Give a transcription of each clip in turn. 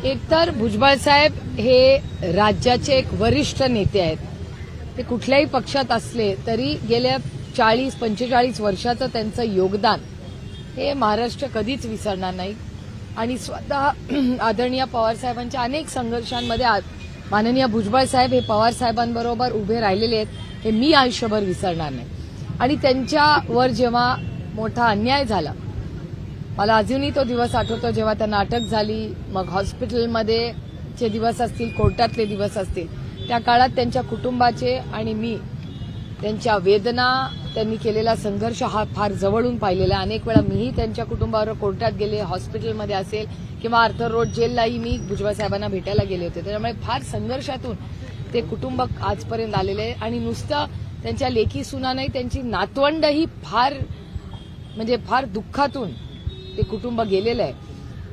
एकतर भुजबळ साहेब हे राज्याचे एक वरिष्ठ नेते आहेत. ते कुठल्याही पक्षात असले तरी गेल्या 40-45 वर्षाचं त्यांचं योगदान हे महाराष्ट्र कधीच विसरणार नाही. आणि स्वतः आदरणीय पवारसाहेबांच्या अनेक संघर्षांमध्ये माननीय भुजबळ साहेब हे पवारसाहेबांबरोबर उभे राहिलेले आहेत हे मी आयुष्यभर विसरणार नाही. आणि त्यांच्यावर जेव्हा मोठा अन्याय झाला, मला अजूनही तो दिवस आठवतो जेव्हा त्यांना अटक झाली, मग हॉस्पिटलमध्ये चे दिवस असतील, कोर्टातले दिवस असतील, त्या काळात त्यांच्या कुटुंबाचे आणि मी त्यांच्या वेदना, त्यांनी केलेला संघर्ष हा फार जवळून पाहिलेला. अनेक वेळा मीही त्यांच्या कुटुंबाबरोबर कोर्टात गेले, हॉस्पिटलमध्ये असेल किंवा आर्थर रोड जेललाही मी भुजबळ साहेबांना भेटायला गेले होते. त्यामुळे फार संघर्षातून ते कुटुंब आजपर्यंत आलेले आहे. आणि नुसतं त्यांच्या लेकी सुना नाही, त्यांची नातवंडही फार दुःखातून ते कुटुंब गेलेलं आहे.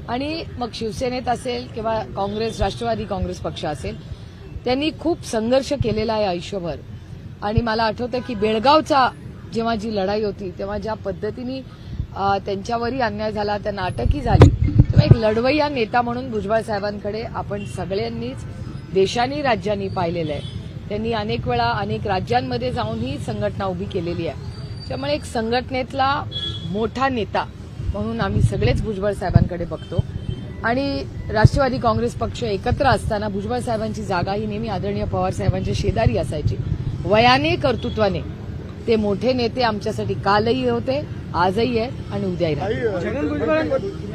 आणि मग शिवसेनेत असेल किंवा काँग्रेस, राष्ट्रवादी काँग्रेस पक्ष असेल, त्यांनी खूप संघर्ष केलेला आहे आयुष्यभर. आणि मला आठवतं की बेळगावचा जेव्हा जी लढाई होती तेव्हा ज्या पद्धतीने त्यांच्यावरही अन्याय झाला, त्यांना अटकही झाली, तेव्हा एक लढवय्या नेता म्हणून भुजबळ साहेबांकडे आपण सगळ्यांनीच देशांनी राज्यांनी पाहिलेलं आहे. त्यांनी अनेक वेळा अनेक राज्यांमध्ये जाऊन ही संघटना उभी केलेली आहे. त्यामुळे एक संघटनेतला मोठा नेता म्हणून आम्ही सगळेच भुजबळ साहेबांकडे बघतो. आणि राष्ट्रवादी काँग्रेस पक्ष एकत्र असताना भुजबळ साहेबांची जागा ही नेहमी आदरणीय पवार साहेबांच्या शेजारी असायची. वयाने, कर्तृत्वाने ते मोठे नेते आमच्यासाठी कालही होते, आजही आहेत आणि उद्याही राहतील.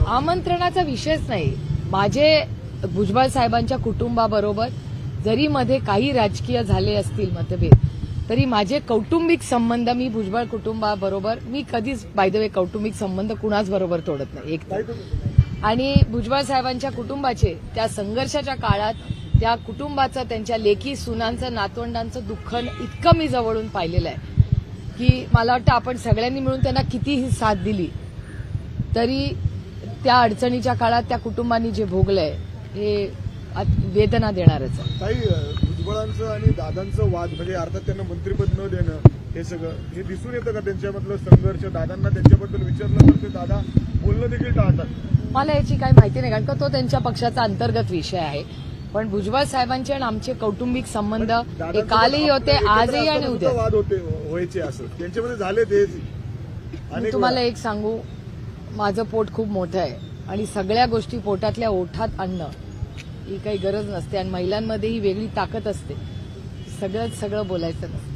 आमंत्रणाचा विषयच नाही. माझे भुजबळ साहेबांच्या कुटुंबाबरोबर जरी मध्ये काही राजकीय झाले असतील मतभेद, तरी माझे कौटुंबिक संबंध, मी भुजबळ कुटुंबाबरोबर मी कधीच बाय द वे कौटुंबिक संबंध कुणाच बरोबर तोडत नाही एक. आणि भुजबळ साहेबांच्या कुटुंबाचे त्या संघर्षाच्या काळात त्या कुटुंबाचं, त्यांच्या लेकी सुनांचं, नातवंडांचं दुःख इतकं मी जवळून पाहिलेलं आहे की मला वाटतं आपण सगळ्यांनी मिळून त्यांना कितीही साथ दिली तरी त्या अडचणीच्या काळात त्या कुटुंबांनी जे भोगलंय हे वेदना देणारच आहे. भुजबळांचं आणि दादांचं वाद, म्हणजे अर्थात त्यांना मंत्रिपद न देणं, हे सगळं हे दिसून येतं का त्यांच्यामधलं संघर्ष? दादांना त्यांच्याबद्दल विचारलं तर ते दादा बोलणं देखील टाळतात. मला याची काही माहिती नाही, कारण का तो त्यांच्या पक्षाचा अंतर्गत विषय आहे. पण भुजबळ साहेबांचे आणि आमचे कौटुंबिक संबंध हे कालही होते, आजही आणि उद्या. वाद व्हायचे असं त्यांच्यामध्ये झाले ते. मी तुम्हाला एक सांगू, माझं पोट खूप मोठं आहे आणि सगळ्या गोष्टी पोटातल्या ओठात आणणं ही काही गरज नसते. आणि महिलांमध्ये ही वेगळी ताकद असते, सगळं बोलायचं नसतं.